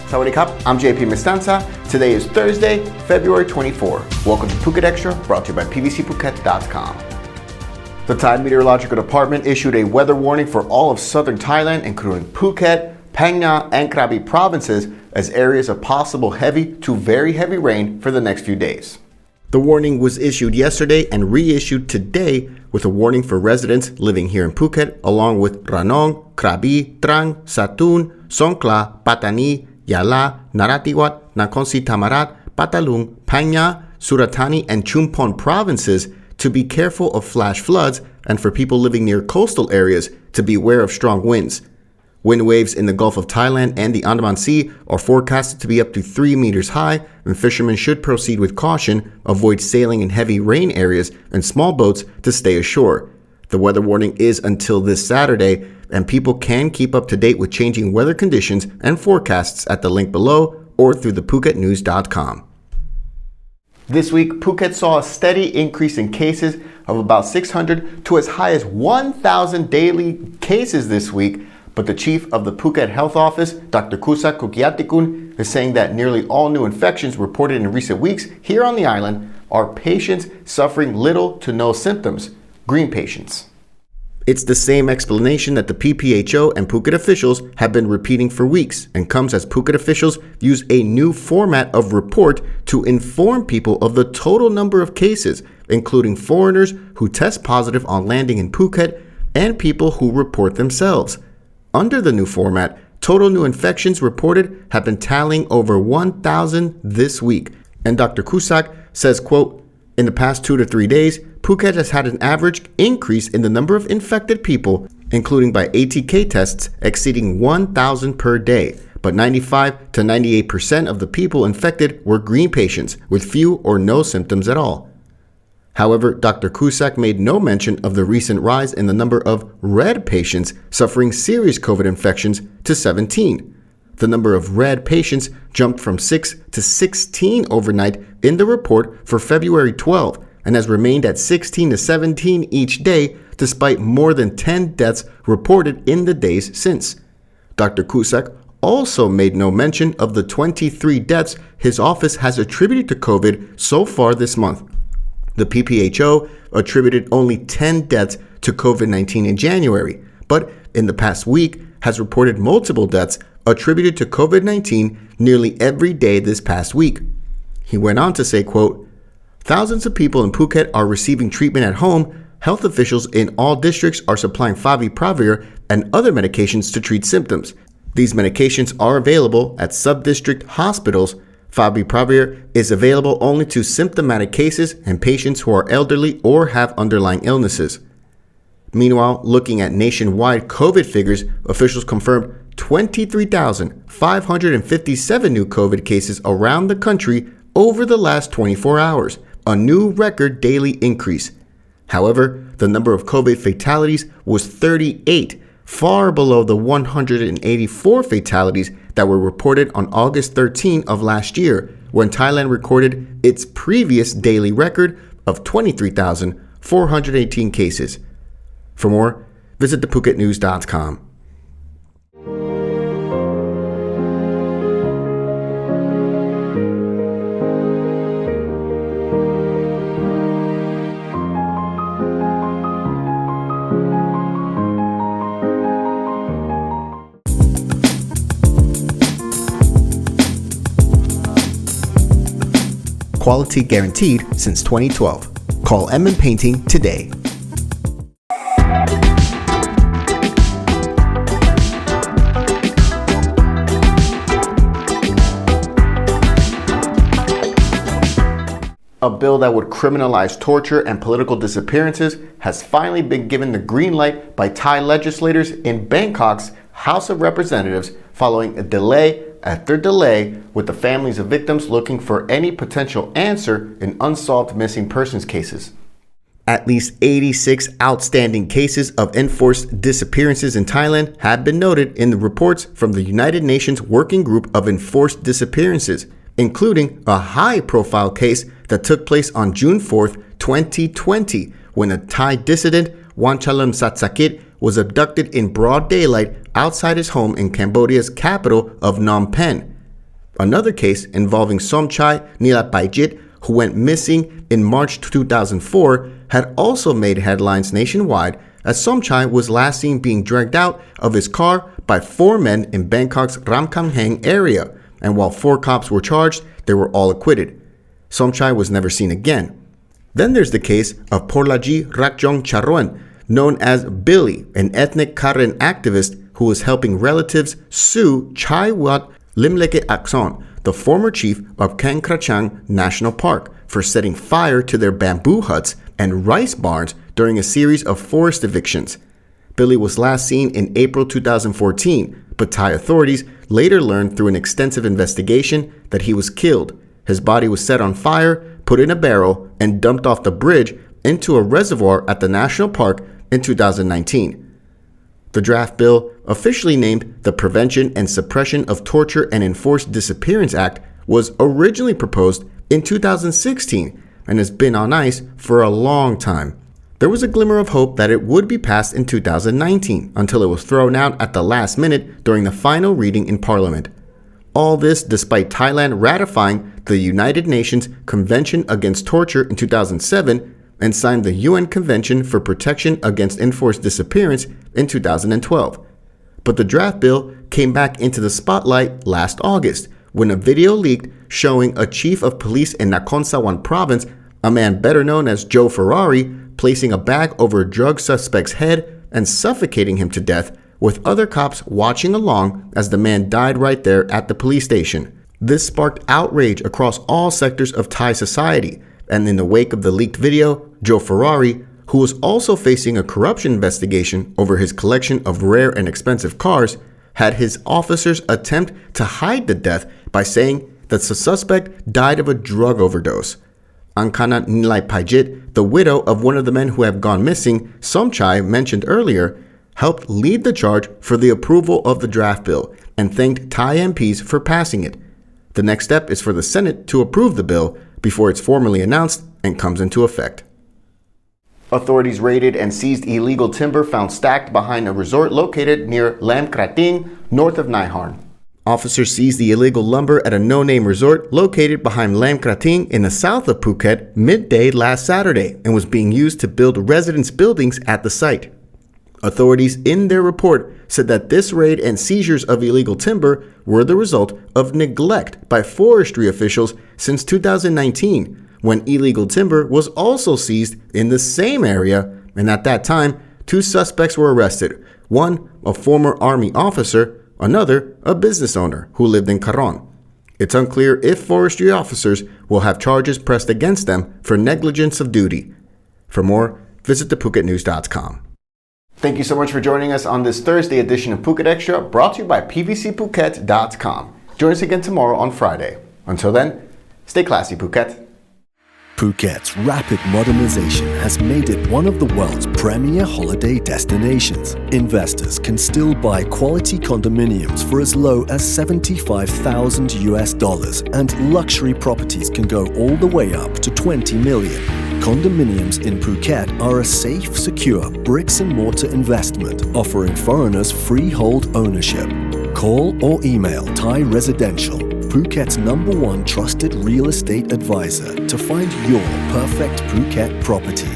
Sawadee Krap, I'm JP Mestanza. Today is Thursday, February 24. Welcome to Phuket Extra, brought to you by PVCPhuket.com. The Thai Meteorological Department issued a weather warning for all of Southern Thailand, including Phuket, Phang Nga, and Krabi provinces, as areas of possible heavy to very heavy rain for the next few days. The warning was issued yesterday and reissued today with a warning for residents living here in Phuket, along with Ranong, Krabi, Trang, Satun, Songkhla, Pattani, Yala, Narathiwat, Nakhon Si Thammarat, Patalung, Phang Nga, Surat Thani, and Chumphon provinces to be careful of flash floods, and for people living near coastal areas to be aware of strong winds. Wind waves in the Gulf of Thailand and the Andaman Sea are forecasted to be up to 3 meters high, and fishermen should proceed with caution, avoid sailing in heavy rain areas, and small boats to stay ashore. The weather warning is until this Saturday, and people can keep up to date with changing weather conditions and forecasts at the link below or through the PhuketNews.com. This week, Phuket saw a steady increase in cases of about 600 to as high as 1,000 daily cases this week. But the chief of the Phuket Health Office, Dr. Kusak Kukiatikun, is saying that nearly all new infections reported in recent weeks here on the island are patients suffering little to no symptoms, green patients. It's the same explanation that the PPHO and Phuket officials have been repeating for weeks, and comes as Phuket officials use a new format of report to inform people of the total number of cases, including foreigners who test positive on landing in Phuket and people who report themselves. Under the new format, total new infections reported have been tallying over 1,000 this week. And Dr. Kusak says, quote, "In the past 2 to 3 days, Phuket has had an average increase in the number of infected people, including by ATK tests exceeding 1,000 per day. But 95 to 98% of the people infected were green patients with few or no symptoms at all." However, Dr. Kusak made no mention of the recent rise in the number of red patients suffering serious COVID infections to 17. The number of red patients jumped from 6 to 16 overnight in the report for February 12 and has remained at 16 to 17 each day despite more than 10 deaths reported in the days since. Dr. Kusak also made no mention of the 23 deaths his office has attributed to COVID so far this month. The PPHO attributed only 10 deaths to COVID-19 in January, but in the past week has reported multiple deaths attributed to COVID-19 nearly every day this past week. He went on to say, quote, "Thousands of people in Phuket are receiving treatment at home. Health officials in all districts are supplying Favipiravir and other medications to treat symptoms. These medications are available at sub-district hospitals. Favipiravir is available only to symptomatic cases and patients who are elderly or have underlying illnesses." Meanwhile, looking at nationwide COVID figures, officials confirmed 23,557 new COVID cases around the country over the last 24 hours, a new record daily increase. However, the number of COVID fatalities was 38, far below the 184 fatalities that were reported on August 13 of last year, when Thailand recorded its previous daily record of 23,418 cases. For more, visit thephuket.news.com. Quality guaranteed since 2012. Call M Painting today. A bill that would criminalize torture and political disappearances has finally been given the green light by Thai legislators in Bangkok's House of Representatives, following a delay after delay, with the families of victims looking for any potential answer in unsolved missing persons cases. At least 86 outstanding cases of enforced disappearances in Thailand have been noted in the reports from the United Nations Working Group of Enforced Disappearances, including a high-profile case that took place on June 4, 2020, when a Thai dissident, Wanchalam Satsakit, was abducted in broad daylight outside his home in Cambodia's capital of Phnom Penh. Another case involving Somchai Nilapayjit, who went missing in March 2004, had also made headlines nationwide, as Somchai was last seen being dragged out of his car by 4 men in Bangkok's Ramkhamhaeng area, and while 4 cops were charged, they were all acquitted. Somchai was never seen again. Then there's the case of Porlaji Rakjong Charoen, known as Billy, an ethnic Karen activist who was helping relatives sue Chai Wat Limleke Akson, the former chief of Kang Krachang National Park, for setting fire to their bamboo huts and rice barns during a series of forest evictions. Billy was last seen in April 2014, but Thai authorities later learned through an extensive investigation that he was killed. His body was set on fire, put in a barrel, and dumped off the bridge into a reservoir at the national park in 2019. The draft bill, officially named the Prevention and Suppression of Torture and Enforced Disappearance Act, was originally proposed in 2016 and has been on ice for a long time. There was a glimmer of hope that it would be passed in 2019 until it was thrown out at the last minute during the final reading in Parliament. All this despite Thailand ratifying the United Nations Convention Against Torture in 2007 and signed the UN Convention for Protection Against Enforced Disappearance in 2012. But the draft bill came back into the spotlight last August when a video leaked showing a chief of police in Nakhon Sawan province, a man better known as Joe Ferrari, placing a bag over a drug suspect's head and suffocating him to death, with other cops watching along as the man died right there at the police station. This sparked outrage across all sectors of Thai society, and in the wake of the leaked video, Joe Ferrari, who was also facing a corruption investigation over his collection of rare and expensive cars, had his officers attempt to hide the death by saying that the suspect died of a drug overdose. Ankana Nilai Pajit, the widow of one of the men who have gone missing, Somchai mentioned earlier, helped lead the charge for the approval of the draft bill and thanked Thai MPs for passing it. The next step is for the Senate to approve the bill before it's formally announced and comes into effect. Authorities raided and seized illegal timber found stacked behind a resort located near Lam Krating, north of Nai Harn. Officers seized the illegal lumber at a no-name resort located behind Lam Krating in the south of Phuket midday last Saturday and was being used to build residence buildings at the site. Authorities in their report said that this raid and seizures of illegal timber were the result of neglect by forestry officials since 2019, when illegal timber was also seized in the same area, and at that time, 2 suspects were arrested, one a former army officer, another a business owner who lived in Karon. It's unclear if forestry officers will have charges pressed against them for negligence of duty. For more, visit thephuket.news.com. Thank you so much for joining us on this Thursday edition of Phuket Extra, brought to you by pvcphuket.com. Join us again tomorrow on Friday. Until then, stay classy, Phuket. Phuket's rapid modernization has made it one of the world's premier holiday destinations. Investors can still buy quality condominiums for as low as $75,000 and luxury properties can go all the way up to $20 million. Condominiums in Phuket are a safe, secure bricks-and-mortar investment offering foreigners freehold ownership. Call or email Thai Residential, Phuket's #1 trusted real estate advisor, to find your perfect Phuket property.